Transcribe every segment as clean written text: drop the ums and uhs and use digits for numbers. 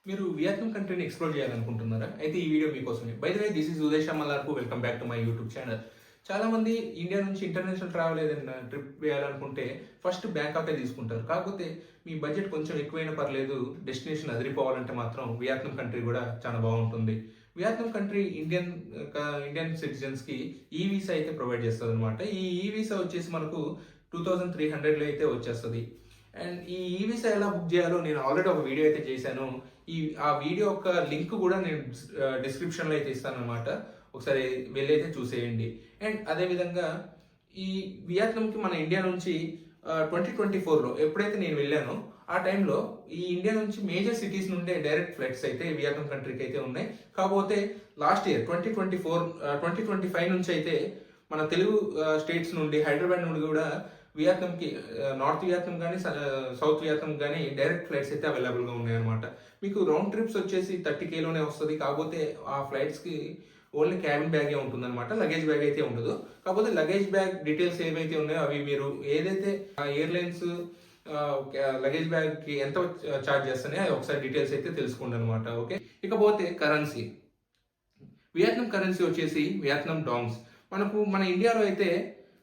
మీరు Vietnam కంట్రీని explore చేయాలనుకుంటున్నారా? అయితే ఈ వీడియో మీకోసమే. By the way this is Uday Mallarpu. Welcome back to my YouTube channel. చాలామంది ఇండియా నుంచి ఇంటర్నేషనల్ ట్రావెల్ ఏదైనా ట్రిప్ వేయాలనుకుంటే ఫస్ట్ బ్యాంకాకే తీసుకుంటారు. కాకపోతే మీ బడ్జెట్ కొంచెం ఎక్కువైనా పర్లేదు, డెస్టినేషన్ అదిరిపోవాలంటే మాత్రం వియత్నాం కంట్రీ కూడా చాలా బాగుంటుంది. వియత్నాం కంట్రీ ఇండియన్ సిటిజన్స్‌కి ఈ వీసా అయితే ప్రొవైడ్ చేస్తదనమాట. ఈ వీసా వచ్చేసి మనకు 2300లో అయితే వచ్చేస్తది. అండ్ ఈ వీసా ఎలా బుక్ చేయాలో నేను ఆల్రెడీ ఒక వీడియో అయితే చేశాను. ఆ వీడియో యొక్క లింక్ కూడా నేను డిస్క్రిప్షన్లో అయితే ఇస్తానన్నమాట. ఒకసారి వెళ్ళైతే చూసేయండి. అండ్ అదేవిధంగా ఈ వియత్నాంకి మన ఇండియా నుంచి 2024లో ఎప్పుడైతే నేను వెళ్ళానో ఆ టైంలో ఈ ఇండియా నుంచి మేజర్ సిటీస్ నుండే డైరెక్ట్ ఫ్లైట్స్ అయితే వియత్నాం కంట్రీకి అయితే ఉన్నాయి. కాకపోతే లాస్ట్ ఇయర్ 2025 నుంచి అయితే మన తెలుగు స్టేట్స్ నుండి, హైదరాబాద్ నుండి కూడా వియత్నాంకి, నార్త్ వియత్నాం కానీ సౌత్ వియత్నాం కానీ డైరెక్ట్ ఫ్లైట్స్ అయితే అవైలబుల్గా ఉన్నాయన్నమాట. మీకు రౌండ్ ట్రిప్స్ వచ్చేసి 30Kలోనే వస్తుంది. కాకపోతే ఆ ఫ్లైట్స్కి ఓన్లీ క్యాబిన్ బ్యాగే ఉంటుందన్నమాట. లగేజ్ బ్యాగ్ అయితే ఉండదు. కాకపోతే లగేజ్ బ్యాగ్ డీటెయిల్స్ ఏవైతే ఉన్నాయో అవి మీరు ఏదైతే ఎయిర్లైన్స్ లగేజ్ బ్యాగ్కి ఎంత ఛార్జ్ చేస్తున్నాయో అది ఒకసారి డీటెయిల్స్ అయితే తెలుసుకోండి అనమాట. ఓకే, ఇకపోతే కరెన్సీ. వియత్నాం కరెన్సీ వచ్చేసి వియత్నాం డాంగ్స్. మన ఇండియాలో అయితే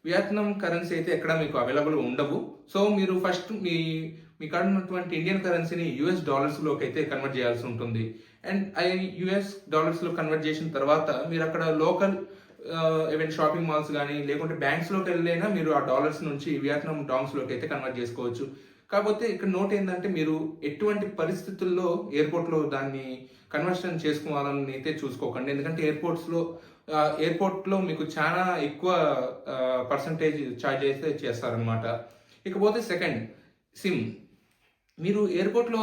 వియత్నాం కరెన్సీ అయితే ఎక్కడ మీకు అవైలబుల్ ఉండవు. సో మీరు ఫస్ట్ మీ కాడ ఉన్నటువంటి ఇండియన్ కరెన్సీని యుఎస్ డాలర్స్లోకి అయితే కన్వర్ట్ చేయాల్సి ఉంటుంది. అండ్ యుఎస్ డాలర్స్లో కన్వర్ట్ చేసిన తర్వాత మీరు అక్కడ లోకల్ ఈవెన్ షాపింగ్ మాల్స్ కానీ లేకుంటే బ్యాంక్స్లోకి వెళ్ళైనా మీరు ఆ డాలర్స్ నుంచి వియత్నాం డాంగ్స్లోకి అయితే కన్వర్ట్ చేసుకోవచ్చు. కాకపోతే ఇక్కడ నోట్ ఏంటంటే మీరు ఎటువంటి పరిస్థితుల్లో ఎయిర్పోర్ట్లో దాన్ని కన్వర్షన్ చేసుకోవాలని అయితే చూసుకోకండి. ఎందుకంటే ఎయిర్పోర్ట్లో మీకు చాలా ఎక్కువ పర్సంటేజ్ ఛార్జ్ అయితే చేస్తారనమాట. ఇకపోతే సెకండ్, సిమ్. మీరు ఎయిర్పోర్ట్లో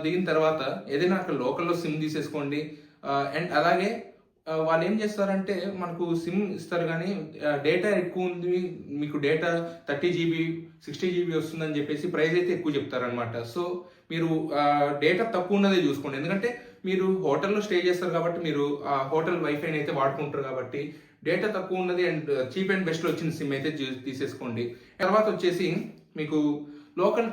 దిగిన తర్వాత ఏదైనా అక్కడ లోకల్లో సిమ్ తీసేసుకోండి. అండ్ అలాగే వాళ్ళు ఏం చేస్తారంటే మనకు సిమ్ ఇస్తారు, కానీ డేటా ఎక్కువ ఉంది, మీకు డేటా 30 GB 60 GB వస్తుందని చెప్పేసి ప్రైస్ అయితే ఎక్కువ చెప్తారనమాట. సో మీరు డేటా తక్కువ ఉన్నదే చూసుకోండి. ఎందుకంటే మీరు హోటల్లో స్టే చేస్తారు కాబట్టి మీరు ఆ హోటల్ వైఫైని అయితే వాడుకుంటారు కాబట్టి డేటా తక్కువ ఉన్నది అండ్ చీప్ అండ్ బెస్ట్లో వచ్చిన సిమ్ అయితే తీసేసుకోండి. తర్వాత వచ్చేసి మీకు లోకల్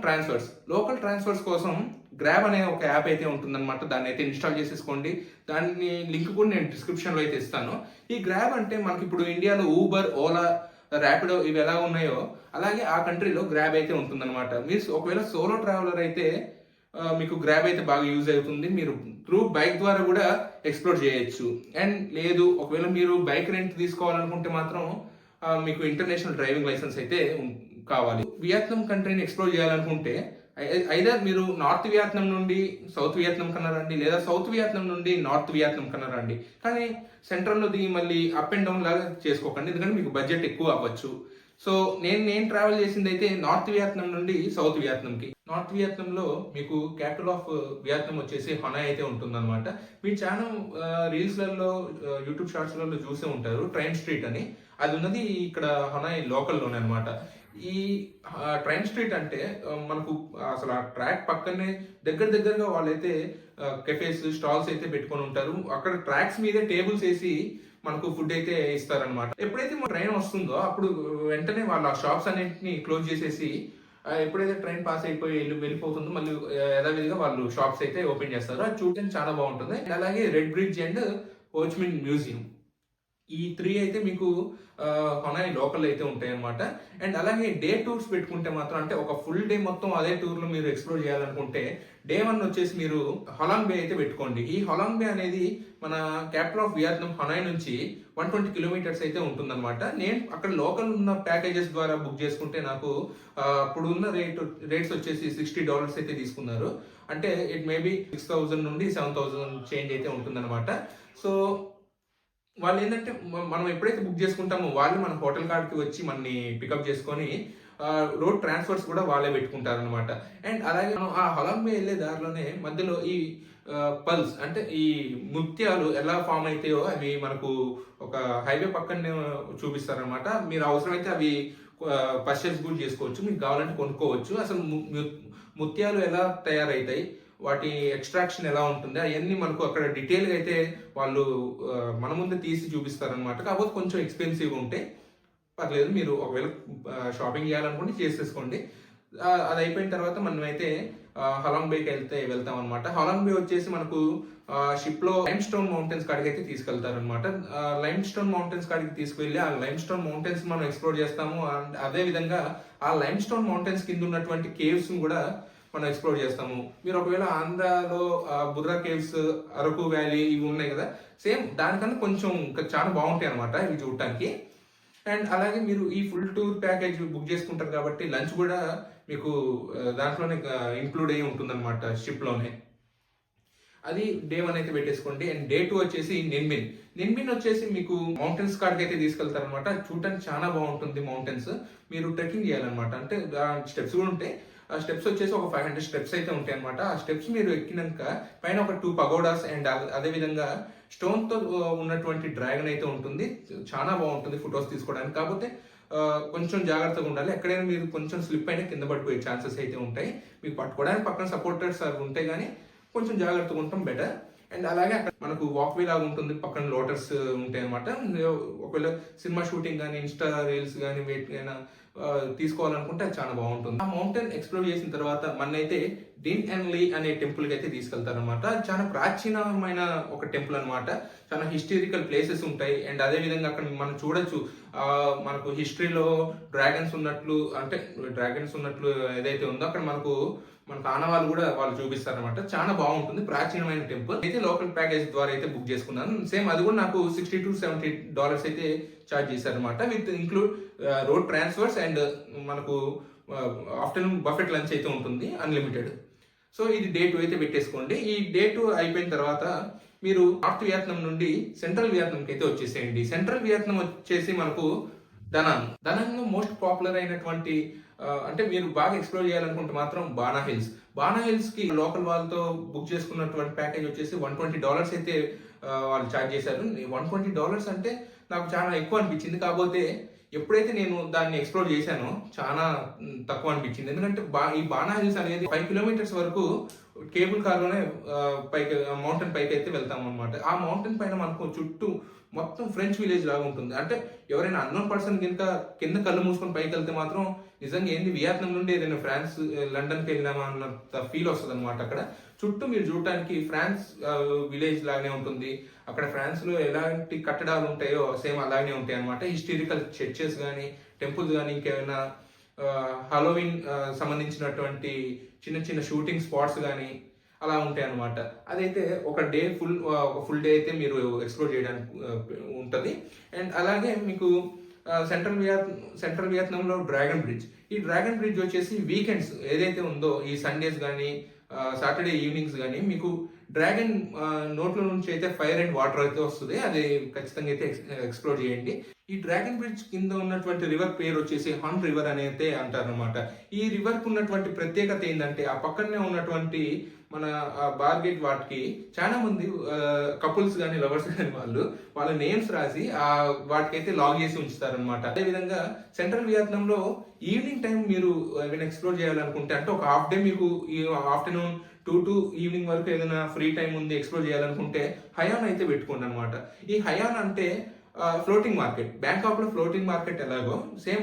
ట్రాన్స్ఫర్స్ కోసం గ్రాబ్ అనే ఒక యాప్ అయితే ఉంటుందన్నమాట. దాన్ని అయితే ఇన్స్టాల్ చేసేసుకోండి. దాన్ని లింక్ కూడా నేను డిస్క్రిప్షన్లో అయితే ఇస్తాను. ఈ గ్రాబ్ అంటే మనకి ఇప్పుడు ఇండియాలో ఊబర్, ఓలా, ర్యాపిడో ఇవి ఎలా ఉన్నాయో అలాగే ఆ కంట్రీలో గ్రాబ్ అయితే ఉంటుందన్నమాట. మీరు ఒకవేళ సోలో ట్రావెలర్ అయితే మీకు గ్రాబ్ అయితే బాగా యూజ్ అవుతుంది. మీరు త్రూ బైక్ ద్వారా కూడా ఎక్స్ప్లోర్ చేయొచ్చు. అండ్ లేదు ఒకవేళ మీరు బైక్ రెంట్ తీసుకోవాలనుకుంటే మాత్రం మీకు ఇంటర్నేషనల్ డ్రైవింగ్ లైసెన్స్ అయితే కావాలి. వియత్నాం కంట్రీని ఎక్స్ప్లోర్ చేయాలనుకుంటే ఐదర్ మీరు నార్త్ వియత్నాం నుండి సౌత్ వియత్నాం కన్నా రండి, లేదా సౌత్ వియత్నాం నుండి నార్త్ వియత్నాం కన్నా రండి. కానీ సెంట్రల్లో దిగి మళ్ళీ అప్ అండ్ డౌన్ లాగా చేసుకోకండి, ఎందుకంటే మీకు బడ్జెట్ ఎక్కువ అవ్వచ్చు. సో నేను ట్రావెల్ చేసింది అయితే నార్త్ వియత్నాం నుండి సౌత్ వియత్నాంకి. నార్త్ వియత్నాంలో మీకు క్యాపిటల్ ఆఫ్ వియత్నాం వచ్చేసి హొనాయ్ అయితే ఉంటుందన్నమాట. మీరు చాలా రీల్స్లలో, యూట్యూబ్ షార్ట్స్లలో చూసే ఉంటారు ట్రైన్ స్ట్రీట్ అని. అది ఉన్నది ఇక్కడ హొనాయ్ లోకల్లోనే అనమాట. ఈ ట్రైన్ స్ట్రీట్ అంటే మనకు అసలు ఆ ట్రాక్ పక్కనే దగ్గరగా వాళ్ళైతే కెఫేస్, స్టాల్స్ అయితే పెట్టుకొని ఉంటారు. అక్కడ ట్రాక్స్ మీదే టేబుల్స్ వేసి మనకు ఫుడ్ అయితే ఇస్తారనమాట. ఎప్పుడైతే మన ట్రైన్ వస్తుందో అప్పుడు వెంటనే వాళ్ళు ఆ షాప్స్ అన్నింటినీ క్లోజ్ చేసేసి ఎప్పుడైతే ట్రైన్ పాస్ అయిపోయి వెళ్ళిపోతుందో మళ్ళీ యథావిధిగా వాళ్ళు షాప్స్ అయితే ఓపెన్ చేస్తారు. అది చూడడానికి చాలా బాగుంటుంది. అలాగే రెడ్ బ్రిడ్జ్ అండ్ హోచ్మిన్ మ్యూజియం, ఈ 3 అయితే మీకు హొనాయ్ లోకల్ అయితే ఉంటాయి అనమాట. అండ్ అలాగే డే టూర్స్ పెట్టుకుంటే మాత్రం, అంటే ఒక ఫుల్ డే మొత్తం అదే టూర్లో మీరు ఎక్స్ప్లోర్ చేయాలనుకుంటే డే 1 వచ్చేసి మీరు హొలాంగ్ బే అయితే పెట్టుకోండి. ఈ హొలాంగ్ బే అనేది మన క్యాపిటల్ ఆఫ్ వియత్నాం హొనాయ్ నుంచి 120 కిలోమీటర్స్ అయితే ఉంటుందన్నమాట. నేను అక్కడ లోకల్ ఉన్న ప్యాకేజెస్ ద్వారా బుక్ చేసుకుంటే నాకు అప్పుడు ఉన్న రేట్స్ వచ్చేసి $60 అయితే తీసుకున్నారు. అంటే ఇట్ మేబీ 6000 నుండి 7000 చేంజ్ అయితే ఉంటుందన్నమాట. సో వాళ్ళు ఏంటంటే మనం ఎప్పుడైతే బుక్ చేసుకుంటామో వాళ్ళు మన హోటల్ కాడికి వచ్చి మనని పికప్ చేసుకొని రోడ్ ట్రాన్స్ఫర్స్ కూడా వాళ్ళే పెట్టుకుంటారనమాట. అండ్ అలాగే మనం ఆ హొలాంగ్ బే వెళ్ళే దారిలోనే మధ్యలో ఈ పల్స్ అంటే ఈ ముత్యాలు ఎలా ఫామ్ అవుతాయో అవి మనకు ఒక హైవే పక్కనే చూపిస్తారనమాట. మీరు అవసరమైతే అవి పర్చేస్ కూడా చేసుకోవచ్చు, మీకు కావాలంటే కొనుక్కోవచ్చు. అసలు ముత్యాలు ఎలా తయారవుతాయి, వాటి ఎక్స్ట్రాక్షన్ ఎలా ఉంటుంది, అవన్నీ మనకు అక్కడ డీటెయిల్గా అయితే వాళ్ళు మన ముందే తీసి చూపిస్తారనమాట. కాకపోతే కొంచెం ఎక్స్పెన్సివ్గా ఉంటే పర్లేదు, మీరు ఒకవేళ షాపింగ్ చేయాలనుకుంటే చేసేసుకోండి. అది అయిపోయిన తర్వాత మనమైతే హలాంగ్ బేకి వెళ్తాం అనమాట. హలాంగ్ బే వచ్చేసి మనకు షిప్ లో లైమ్ స్టోన్ మౌంటైన్స్ కాడికి అయితే తీసుకెళ్తారు అనమాట. లైమ్ స్టోన్ మౌంటైన్స్ కాడికి తీసుకువెళ్ళి ఆ లైమ్ స్టోన్ మౌంటైన్స్ మనం ఎక్స్ప్లోర్ చేస్తాము. అండ్ అదే విధంగా ఆ లైమ్ స్టోన్ మౌంటైన్స్ కింద ఉన్నటువంటి కేవ్స్ కూడా మనం ఎక్స్ప్లోర్ చేస్తాము. మీరు ఒకవేళ ఆంధ్రాలో బుర్రా కేవ్స్, అరకు వ్యాలీ ఇవి ఉన్నాయి కదా, సేమ్ దానికన్నా కొంచెం ఇంకా చాలా బాగుంటాయి అనమాట ఇవి చూడటానికి. అండ్ అలాగే మీరు ఈ ఫుల్ టూర్ ప్యాకేజ్ బుక్ చేసుకుంటారు కాబట్టి లంచ్ కూడా మీకు దాంట్లోనే ఇంక్లూడ్ అయ్యి ఉంటుందన్నమాట షిప్లోనే. అది డే 1 అయితే పెట్టేసుకోండి. అండ్ డే 2 వచ్చేసి నిన్బిన్. నిన్బిన్ వచ్చేసి మీకు మౌంటైన్స్ కాడికి అయితే తీసుకెళ్తారనమాట. చూడటానికి చాలా బాగుంటుంది మౌంటైన్స్. మీరు ట్రెక్కింగ్ చేయాలన్నమాట. అంటే స్టెప్స్ కూడా ఉంటాయి. ఆ స్టెప్స్ వచ్చేసి ఒక 500 స్టెప్స్ అయితే ఉంటాయి అనమాట. ఆ స్టెప్స్ మీరు ఎక్కినాక పైన ఒక 2 పగోడాస్ అండ్ అదే విధంగా స్టోన్ తో ఉన్నటువంటి డ్రాగన్ అయితే ఉంటుంది. చాలా బాగుంటుంది ఫొటోస్ తీసుకోవడానికి. కాకపోతే కొంచెం జాగ్రత్తగా ఉండాలి. ఎక్కడైనా మీరు కొంచెం స్లిప్ అయినా కింద పడిపోయే ఛాన్సెస్ అయితే ఉంటాయి. మీకు పట్టుకోవడానికి పక్కన సపోర్టర్స్ అవి ఉంటాయి, కానీ కొంచెం జాగ్రత్తగా ఉంటాం బెటర్. అండ్ అలాగే అక్కడ మనకు వాక్వే లాగా ఉంటుంది, పక్కన లోటర్స్ ఉంటాయి అనమాట. ఒకవేళ సినిమా షూటింగ్ కానీ, ఇన్స్టా రీల్స్ కానీ, వేటికైనా తీసుకోవాలనుకుంటే అది చాలా బాగుంటుంది. ఆ మౌంటైన్ ఎక్స్ప్లోర్ చేసిన తర్వాత మనైతే డిన్ అండ్ లీ అనే టెంపుల్ కి అయితే తీసుకెళ్తారనమాట. చాలా ప్రాచీనమైన ఒక టెంపుల్ అనమాట. చాలా హిస్టారికల్ ప్లేసెస్ ఉంటాయి. అండ్ అదే విధంగా అక్కడ మనం చూడొచ్చు మనకు హిస్టరీలో డ్రాగన్స్ ఉన్నట్లు ఏదైతే ఉందో అక్కడ మనకు ఆనవాళ్ళు కూడా వాళ్ళు చూపిస్తారనమాట. చాలా బాగుంటుంది, ప్రాచీనమైన టెంపుల్. అయితే లోకల్ ప్యాకేజ్ ద్వారా అయితే బుక్ చేసుకున్నాను. సేమ్ అది కూడా నాకు $60 to $70 అయితే ఛార్జ్ చేశారనమాట. With include road transfers and మనకు ఆఫ్టర్నూన్ బఫెట్ లంచ్ అయితే ఉంటుంది అన్లిమిటెడ్. సో ఇది డే 2 అయితే పెట్టేసుకోండి. ఈ డే 2 అయిపోయిన తర్వాత మీరు నార్త్ వియత్నాం నుండి సెంట్రల్ వియత్నాంకి అయితే వచ్చేసేయండి. సెంట్రల్ వియత్నాం వచ్చేసి మనకు దనాంగ్ మోస్ట్ పాపులర్ అయినటువంటి అంటే మీరు బాగా ఎక్స్ప్లోర్ చేయాలనుకుంటే మాత్రం బానా హిల్స్ కి లోకల్ వాళ్ళతో బుక్ చేసుకున్నటువంటి ప్యాకేజ్ వచ్చేసి $120 అయితే వాళ్ళు ఛార్జ్ చేశారు. $120 అంటే నాకు చాలా ఎక్కువ అనిపించింది. కాకపోతే ఎప్పుడైతే నేను దాన్ని ఎక్స్ప్లోర్ చేశానో చాలా తక్కువ అనిపించింది. ఎందుకంటే ఈ బానా హిల్స్ అనేది 5 కిలోమీటర్స్ వరకు కేబుల్ కార్లోనే పైకి మౌంటైన్ పైకి అయితే వెళ్తాం అనమాట. ఆ మౌంటైన్ పైన మనకు చుట్టూ మొత్తం ఫ్రెంచ్ విలేజ్ లాగా ఉంటుంది. అంటే ఎవరైనా అన్నోన్ పర్సన్ కనుక కింద కళ్ళు మూసుకొని పైకి వెళ్తే మాత్రం నిజంగా ఏంది వియత్నాం నుండి ఏదైనా ఫ్రాన్స్, లండన్కి వెళ్ళినామా అన్నంత ఫీల్ వస్తుంది అనమాట. అక్కడ చుట్టూ మీరు చూడటానికి ఫ్రాన్స్ విలేజ్ లాగానే ఉంటుంది. అక్కడ ఫ్రాన్స్ లో ఎలాంటి కట్టడాలు ఉంటాయో సేమ్ అలాగే ఉంటాయి అనమాట. హిస్టారికల్ చర్చెస్ కానీ, టెంపుల్స్ కానీ, ఇంకేమైనా హాలోవిన్ సంబంధించినటువంటి చిన్న చిన్న షూటింగ్ స్పాట్స్ కానీ అలా ఉంటాయి అనమాట. అదైతే ఒక ఫుల్ డే అయితే మీరు ఎక్స్ప్లోర్ చేయడానికి ఉంటుంది. అండ్ అలాగే మీకు సెంట్రల్ వియత్నాంలో డ్రాగన్ బ్రిడ్జ్. ఈ డ్రాగన్ బ్రిడ్జ్ వచ్చేసి వీకెండ్స్ ఏదైతే ఉందో ఈ సండేస్ కానీ, సాటర్డే ఈవినింగ్స్ కానీ మీకు డ్రాగన్ నోట్ల నుంచి అయితే ఫైర్ అండ్ వాటర్ అయితే వస్తుంది. అది ఖచ్చితంగా అయితే ఎక్స్ప్లోర్ చేయండి. ఈ డ్రాగన్ బ్రిడ్జ్ కింద ఉన్నటువంటి రివర్ పేరు వచ్చేసి హన్ రివర్ అని అయితే అంటారు అనమాట. ఈ రివర్ కు ఉన్నటువంటి ప్రత్యేకత ఏంటంటే ఆ పక్కనే ఉన్నటువంటి మన బార్గేట్ వాటికి చాలా మంది కపుల్స్ కానీ, లవర్స్ కానీ వాళ్ళ నేమ్స్ రాసి వాటికైతే లాగ్ చేసి ఉంచుతారు అనమాట. అదే విధంగా సెంట్రల్ వియత్నాంలో ఈవినింగ్ టైం మీరు ఏమైనా ఎక్స్ప్లోర్ చేయాలనుకుంటే, అంటే ఒక హాఫ్ డే మీకు ఈ ఆఫ్టర్నూన్ 2 to ఈవినింగ్ వరకు ఏదైనా ఫ్రీ టైం ఉంది ఎక్స్ప్లోర్ చేయాలనుకుంటే హయాన్ అయితే పెట్టుకోండి అనమాట. ఈ హయాన్ అంటే ఫ్లోటింగ్ మార్కెట్. బ్యాంకాక్ లో ఫ్లోటింగ్ మార్కెట్ ఎలాగో సేమ్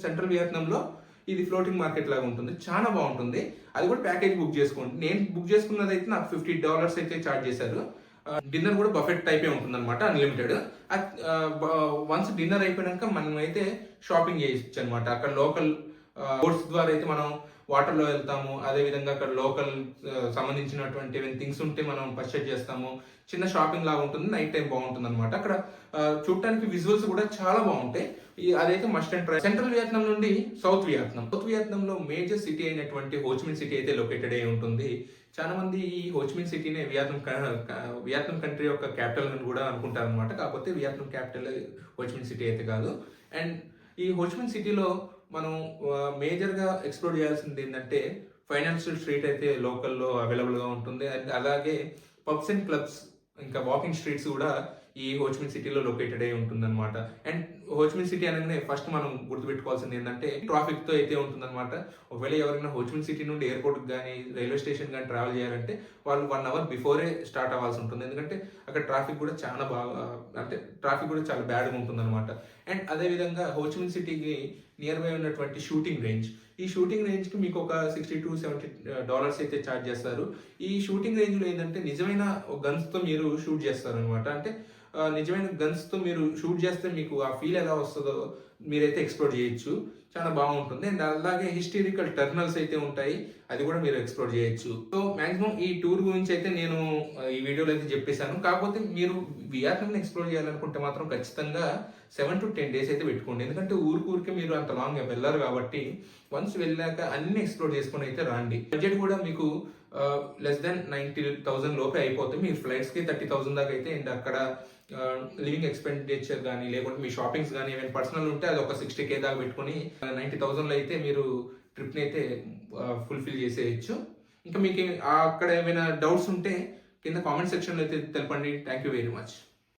సెంట్రల్ వియత్నాంలో ఇది ఫ్లోటింగ్ మార్కెట్ లాగా ఉంటుంది. చాలా బాగుంటుంది. అది కూడా ప్యాకేజ్ బుక్ చేసుకోండి. నేను బుక్ చేసుకున్నది అయితే నాకు $50 అయితే ఛార్జ్ చేశారు. డిన్నర్ కూడా బఫెట్ టైపే ఉంటుంది అనమాట, అన్లిమిటెడ్. వన్స్ డిన్నర్ అయిపోయాక మనం అయితే షాపింగ్ చేయొచ్చు అనమాట. అక్కడ లోకల్ బోట్స్ ద్వారా అయితే మనం వాటర్లో వెళ్తాము. అదే విధంగా అక్కడ లోకల్ సంబంధించినటువంటి ఏమైనా థింగ్స్ ఉంటే మనం పర్చేజ్ చేస్తాము. చిన్న షాపింగ్ లాగా ఉంటుంది. నైట్ టైం బాగుంటుంది అనమాట. అక్కడ చూడటానికి విజువల్స్ కూడా చాలా బాగుంటాయి. అదైతే must and try. Central Vietnam నుండి సౌత్ వియత్నాంలో మేజర్ సిటీ అయినటువంటి హోచిమిన్ సిటీ అయితే లొకేటెడ్ అయి ఉంటుంది. చాలా మంది ఈ హోచిమిన్ సిటీనే వియత్నాం కంట్రీ యొక్క క్యాపిటల్ అని కూడా అనుకుంటారు అనమాట. కాకపోతే వియత్నాం క్యాపిటల్ హోచిమిన్ సిటీ అయితే కాదు. అండ్ ఈ హోచిమిన్ సిటీలో మనం మేజర్గా ఎక్స్ప్లోర్ చేయాల్సింది ఏంటంటే ఫైనాన్షియల్ స్ట్రీట్ అయితే లోకల్లో అవైలబుల్గా ఉంటుంది. అండ్ అలాగే పబ్స్ అండ్ క్లబ్స్ ఇంకా వాకింగ్ స్ట్రీట్స్ కూడా ఈ హోచిమిన్ సిటీలో లొకేటెడ్ అయి ఉంటుంది అనమాట. అండ్ హోచిమిన్ సిటీ అనగానే ఫస్ట్ మనం గుర్తుపెట్టుకోవాల్సింది ఏంటంటే ట్రాఫిక్ తో అయితే ఉంటుందన్నమాట. ఒకవేళ ఎవరైనా హోచిమిన్ సిటీ నుండి ఎయిర్పోర్ట్ కానీ రైల్వే స్టేషన్ కానీ ట్రావెల్ చేయాలంటే వాళ్ళు 1 అవర్ బిఫోరే స్టార్ట్ అవ్వాల్సి ఉంటుంది. ఎందుకంటే అక్కడ ట్రాఫిక్ కూడా చాలా బాగా, అంటే ట్రాఫిక్ కూడా చాలా బ్యాడ్గా ఉంటుంది అనమాట. అండ్ అదేవిధంగా హోచిమిన్ సిటీకి నియర్ బై ఉన్నటువంటి షూటింగ్ రేంజ్, ఈ షూటింగ్ రేంజ్ కి మీకు ఒక $60 to $70 అయితే ఛార్జ్ చేస్తారు. ఈ షూటింగ్ రేంజ్ లో ఏంటంటే నిజమైన గన్స్ తో మీరు షూట్ చేస్తారు అనమాట. అంటే నిజమైన గన్స్ తో మీరు షూట్ చేస్తే మీకు ఆ ఫీల్ ఎలా వస్తుందో మీరైతే ఎక్స్ప్లోర్ చేయొచ్చు. చాలా బాగుంటుంది. అండ్ అలాగే హిస్టారికల్ టర్నల్స్ అయితే ఉంటాయి, అది కూడా మీరు ఎక్స్ప్లోర్ చేయొచ్చు. సో మాక్సిమం ఈ టూర్ గురించి అయితే నేను ఈ వీడియోలో అయితే చెప్పేశాను. కాకపోతే మీరు వియత్నాం ఎక్స్ప్లోర్ చేయాలనుకుంటే మాత్రం ఖచ్చితంగా 7 to 10 days అయితే పెట్టుకోండి. ఎందుకంటే ఊరికే మీరు అంత లాంగ్ వెళ్ళారు కాబట్టి వన్స్ వెళ్ళాక అన్ని ఎక్స్ప్లోర్ చేసుకుని అయితే రండి. బడ్జెట్ కూడా మీకు లెస్ దెన్ 90,000 లోపే అయిపోతుంది. మీ ఫ్లైట్స్ కి 30,000 దాకా అయితే. అండ్ అక్కడ లివింగ్ ఎక్స్పెండిచర్ కానీ లేకుంటే మీ షాపింగ్స్ కానీ ఏమైనా పర్సనల్ ఉంటే అది ఒక 60K దాకా పెట్టుకుని 90,000 అయితే మీరు ట్రిప్ని అయితే ఫుల్ఫిల్ చేసేయచ్చు. ఇంకా మీకు అక్కడ ఏమైనా డౌట్స్ ఉంటే కింద కామెంట్ సెక్షన్లో అయితే తెలపండి. Thank you very much.